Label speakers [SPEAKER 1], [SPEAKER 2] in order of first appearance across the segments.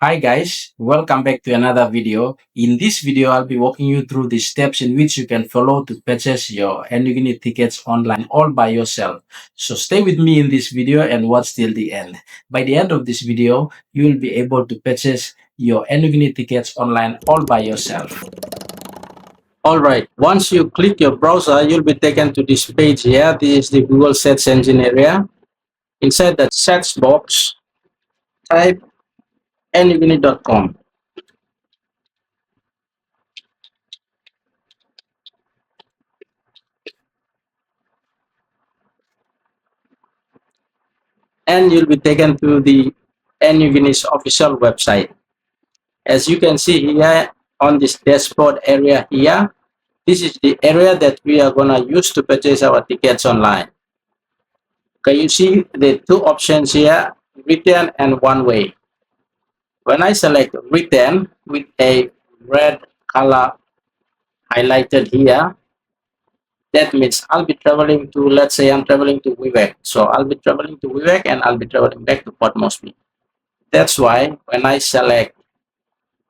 [SPEAKER 1] Hi guys, welcome back to another video. In this video, I'll be walking you through the steps in which you can follow to purchase your Air Niugini tickets online all by yourself. So stay with me in this video and watch till the end. By the end of this video, you will be able to purchase your Air Niugini tickets online all by yourself. Alright, once you click your browser, you'll be taken to this page here. This is the Google search engine area. Inside that search box, type airniugini.com. And you'll be taken to the Air Niugini's official website. As you can see here on this dashboard area here, this is the area that we are gonna use to purchase our tickets online. Can you see the two options here, return and one way? When I select return with a red color highlighted here, that means I'll be traveling to, let's say I'm traveling to Quebec. So I'll be traveling to Quebec and I'll be traveling back to Port Moresby. That's why when I select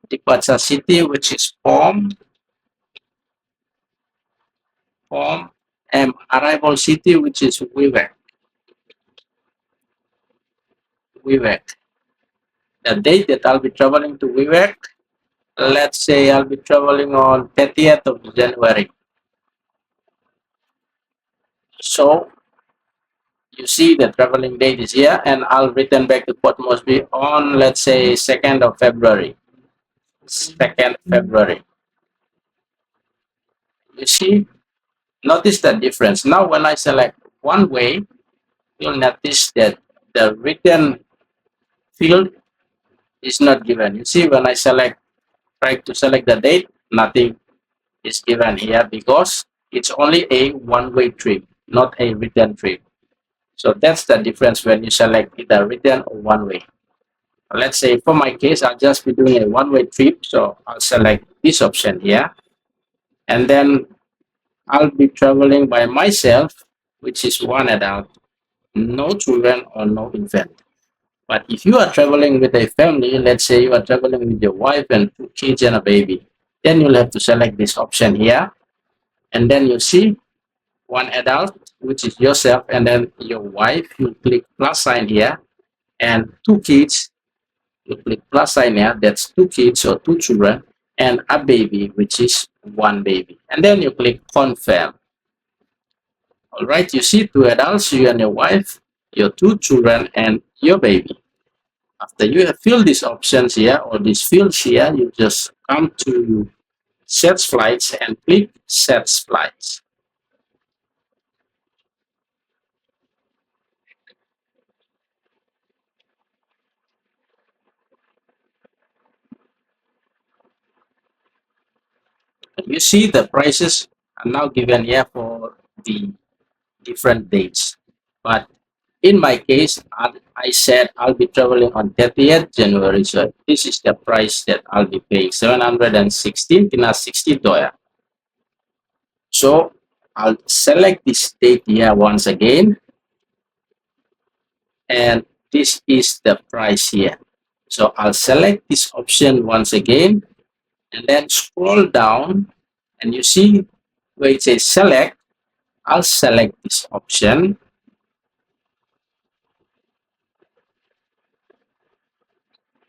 [SPEAKER 1] departure city, which is form, and arrival city, which is Quebec. The date that I'll be traveling to Quebec, let's say I'll be traveling on 30th of January. So you see the traveling date is here, and I'll return back to Port Moresby on, let's say, 2nd of February. 2nd February. You see, notice the difference. Now, when I select one way, you'll notice that the return field is not given. You see, when I try to select the date, nothing is given here because it's only a one-way trip, not a return trip. So that's the difference when you select either return or one-way. Let's say for my case, I'll just be doing a one-way trip. So I'll select this option here. And then I'll be traveling by myself, which is one adult, no children or no infant. But if you are traveling with a family, let's say you are traveling with your wife and two kids and a baby, then you'll have to select this option here. And then you see one adult, which is yourself, and then your wife, you click plus sign here. And two kids, you click plus sign here. That's two kids or two children, and a baby, which is one baby. And then you click confirm. All right, you see two adults, you and your wife, your two children, and your baby. After you have filled these options here or these fields here, you just come to search flights and click search flights. You see the prices are now given here for the different dates. But in my case, I said I'll be traveling on 30th January. So this is the price that I'll be paying, 716 plus $60. So I'll select this date here once again. And this is the price here. So I'll select this option once again and then scroll down, and you see where it says select. I'll select this option,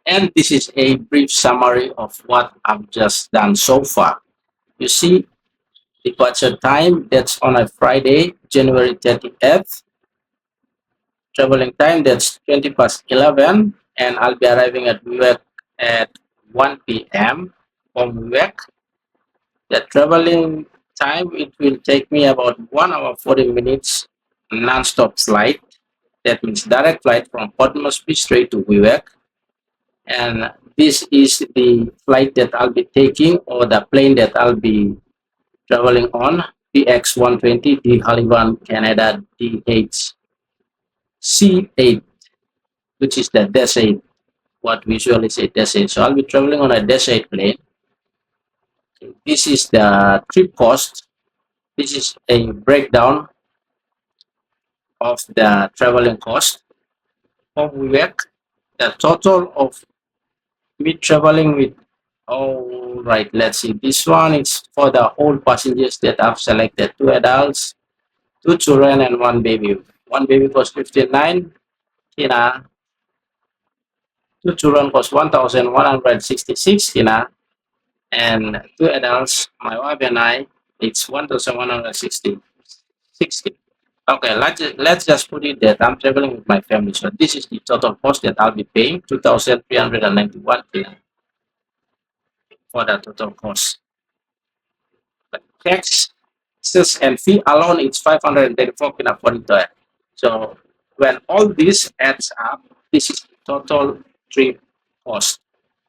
[SPEAKER 1] and this is a brief summary of what I've just done so far. You see departure time, that's on a Friday, January 30th. Traveling time, that's 20 past 11, and I'll be arriving at Newark at 1 p.m. from Newark. The traveling time, it will take me about 1 hour 40 minutes non-stop flight. That means direct flight from Port Moresby straight to Quebec. And this is the flight that I'll be taking, or the plane that I'll be traveling on, PX120 de Haliban, Canada DHC8, which is the Dash 8, what we usually say Dash 8. So I'll be traveling on a Dash 8 plane. This is the trip cost. This is a breakdown of the traveling cost from Quebec. The total of me traveling with, all right, let's see, this one is for the whole passengers that I've selected: two adults, two children, and one baby. One baby costs 59 kina, two children cost 1,166 kina, and two adults, my wife and I, it's 1,160. 60. Okay, let's just put it that I'm traveling with my family. So this is the total cost that I'll be paying, 2,391 for the total cost. But taxes and fee alone, it's 534 for it. So when all this adds up, this is the total trip cost,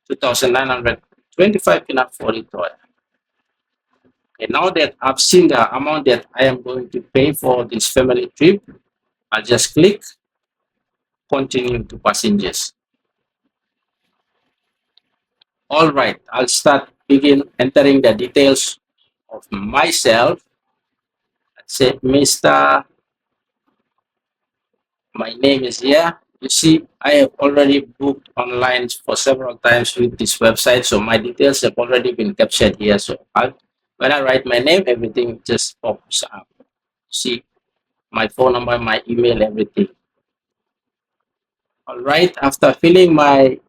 [SPEAKER 1] 2,925 for it. Okay, now that I've seen the amount that I am going to pay for this family trip, I'll just click continue to passengers. All right, I'll start begin entering the details of myself. Let's say Mr. My name is here. You see, I have already booked online for several times with this website, so my details have already been captured here. So when I write my name, everything just pops up. See, my phone number, my email, everything. All right, after filling my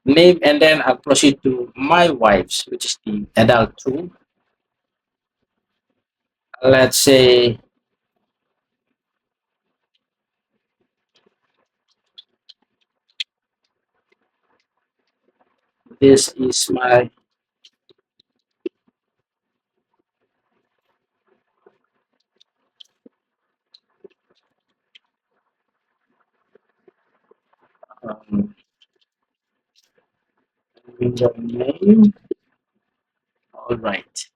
[SPEAKER 1] name, and then I'll proceed to my wife's, which is the adult two. Let's say this is my um, middle name. All right.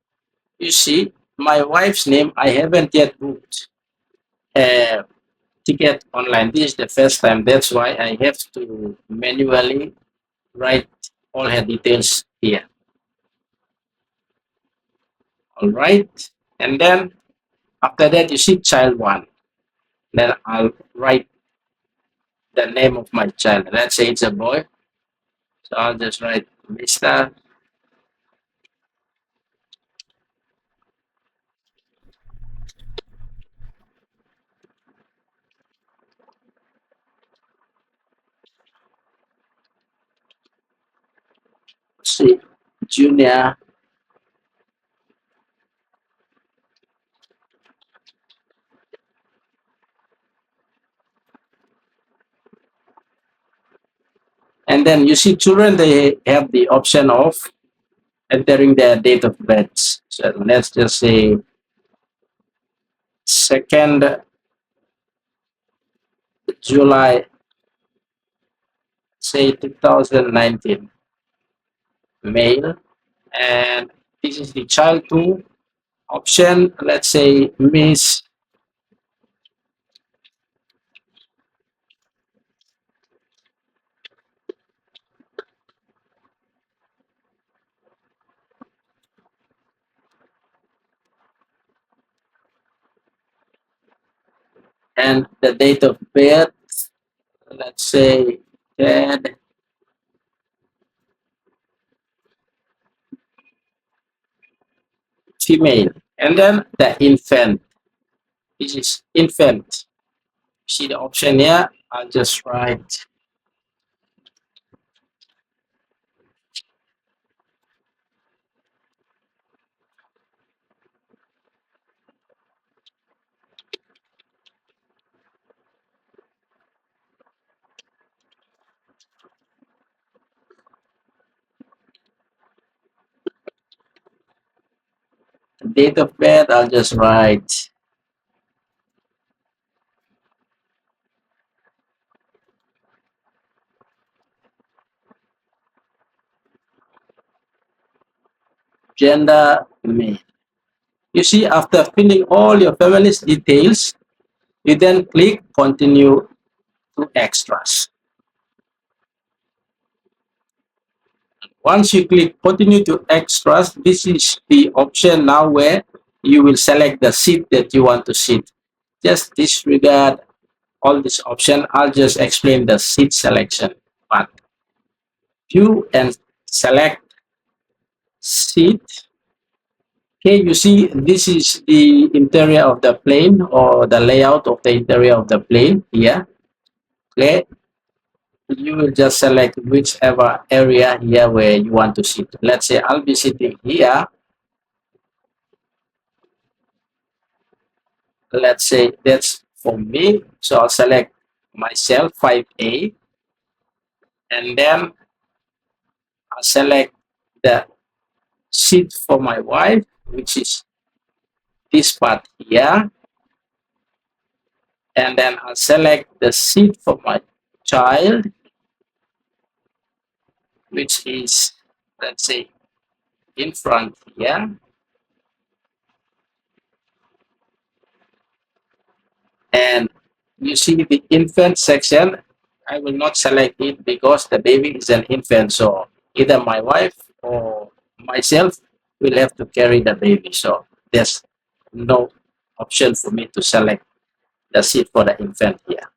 [SPEAKER 1] You see, my wife's name, I haven't yet booked a ticket online. This is the first time. That's why I have to manually write all her details here. All right. And then after that, you see child one. Then I'll write the name of my child. Let's say it's a boy. So I'll just write Mr. C. Junior. And then you see children, they have the option of entering their date of birth. So let's just say 2nd July, say 2019, male. And this is the child two option. Let's say Miss, and the date of birth, let's say Ted, female. And then the infant. This is infant. See the option here? I'll just write date of birth. I'll just write gender male. You see, after filling all your family's details, you then click continue to extras. Once you click continue to extras, this is the option now where you will select the seat that you want to sit. Just disregard all this option. I'll just explain the seat selection part. View and select seat. Okay, you see this is the interior of the plane or the layout of the interior of the plane here. Okay, you will just select whichever area here where you want to sit. Let's say I'll be sitting here. Let's say that's for me. So I'll select myself 5A, and then I'll select the seat for my wife, which is this part here, and then I'll select the seat for my child, which is, let's say, in front here. And you see the infant section, I will not select it because the baby is an infant. So either my wife or myself will have to carry the baby. So there's no option for me to select the seat for the infant here.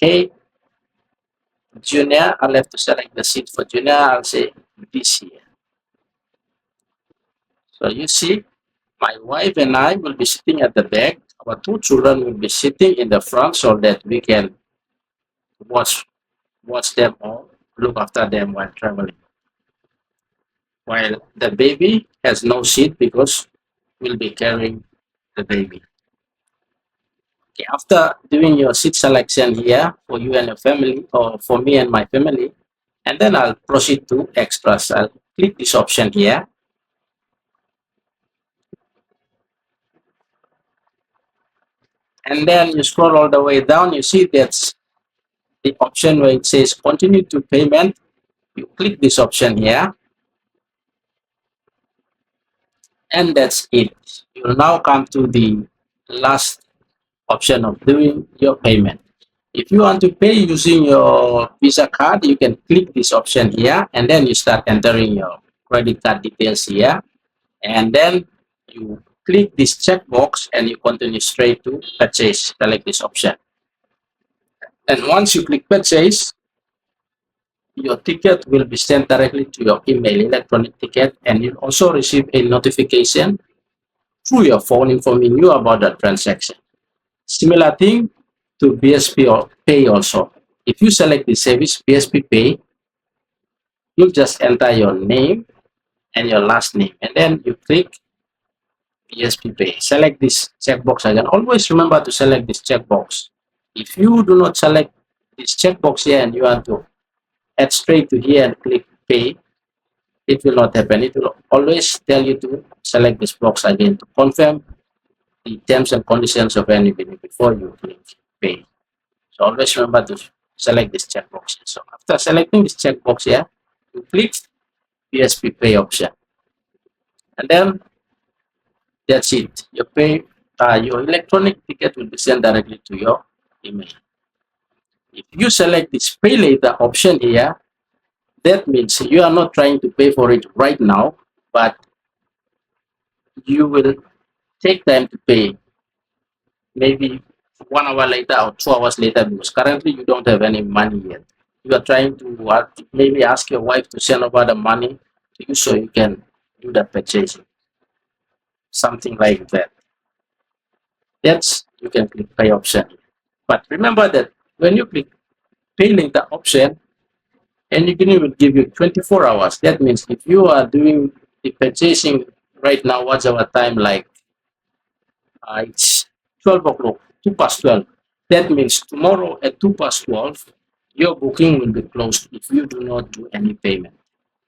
[SPEAKER 1] Okay, junior, I'll have to select the seat for junior. I'll say this here. So you see, my wife and I will be sitting at the back. Our two children will be sitting in the front so that we can watch them or look after them while traveling. While the baby has no seat because we'll be carrying the baby. Okay, after doing your seat selection here for you and your family, or for me and my family, and then I'll proceed to extras. I'll click this option here, and then you scroll all the way down. You see that's the option where it says continue to payment. You click this option here, and that's it. You'll now come to the last option of doing your payment. If you want to pay using your Visa card, you can click this option here, and then you start entering your credit card details here, and then you click this checkbox and you continue straight to purchase. Select this option, and once you click purchase, your ticket will be sent directly to your email, electronic ticket, and you'll also receive a notification through your phone informing you about the transaction. Similar thing to BSP or Pay also. If you select the service BSP Pay, you just enter your name and your last name, and then you click BSP Pay. Select this checkbox again. Always remember to select this checkbox. If you do not select this checkbox here and you want to head straight to here and click Pay, it will not happen. It will always tell you to select this box again to confirm the terms and conditions of any bill before you click Pay. So always remember to select this checkbox. So after selecting this checkbox here, you click PSP Pay option, and then that's it. Your electronic ticket will be sent directly to your email. If you select this Pay Later option here, that means you are not trying to pay for it right now, but you will take time to pay, maybe 1 hour later or 2 hours later, because currently you don't have any money yet. You are trying to maybe ask your wife to send over the money to you so you can do the purchasing, something like that. That's you can click pay option. But remember that when you click pay later option, Air Niugini will give you 24 hours. That means if you are doing the purchasing right now, what's our time like? It's 12 o'clock, 2 past 12. That means tomorrow at 2 past 12, your booking will be closed if you do not do any payment.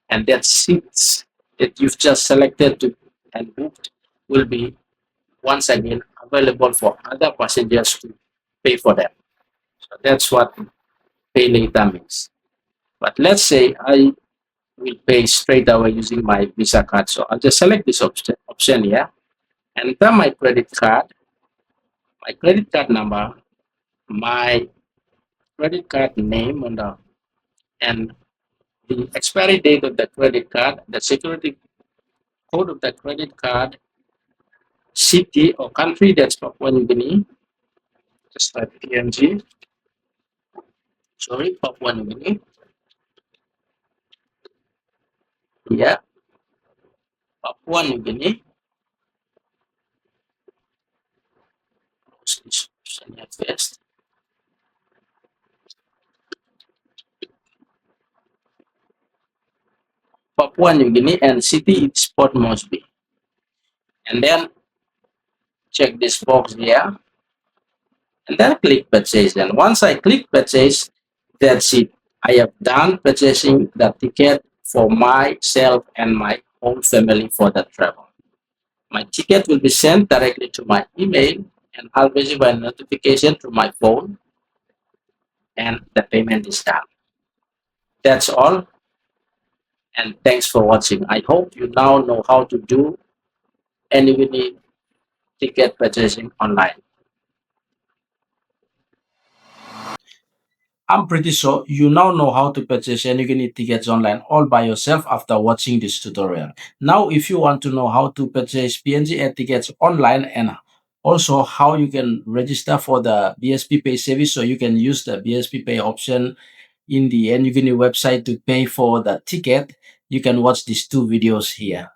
[SPEAKER 1] And that seats that you've just selected to and booked will be once again available for other passengers to pay for them. So that's what pay later means. But let's say I will pay straight away using my Visa card. So I'll just select this option here, enter my credit card number, my credit card name and the expiry date of the credit card, the security code of the credit card, city or country, that's Papua New Guinea. Just type PNG, sorry, Papua New Guinea. here, Papua New Guinea. Close this option here first. Papua New Guinea and city is Port Moresby. And then check this box here and then click purchase. And once I click purchase, that's it. I have done purchasing the ticket for myself and my whole family for the travel. My ticket will be sent directly to my email and I'll receive a notification to my phone and the payment is done. That's all, and thanks for watching. I hope you now know how to do any ticket purchasing online. I'm pretty sure you now know how to purchase any tickets online all by yourself after watching this tutorial. Now, if you want to know how to purchase PNG air tickets online and also how you can register for the BSP Pay service, so you can use the BSP Pay option in the Air Niugini website to pay for the ticket, you can watch these two videos here.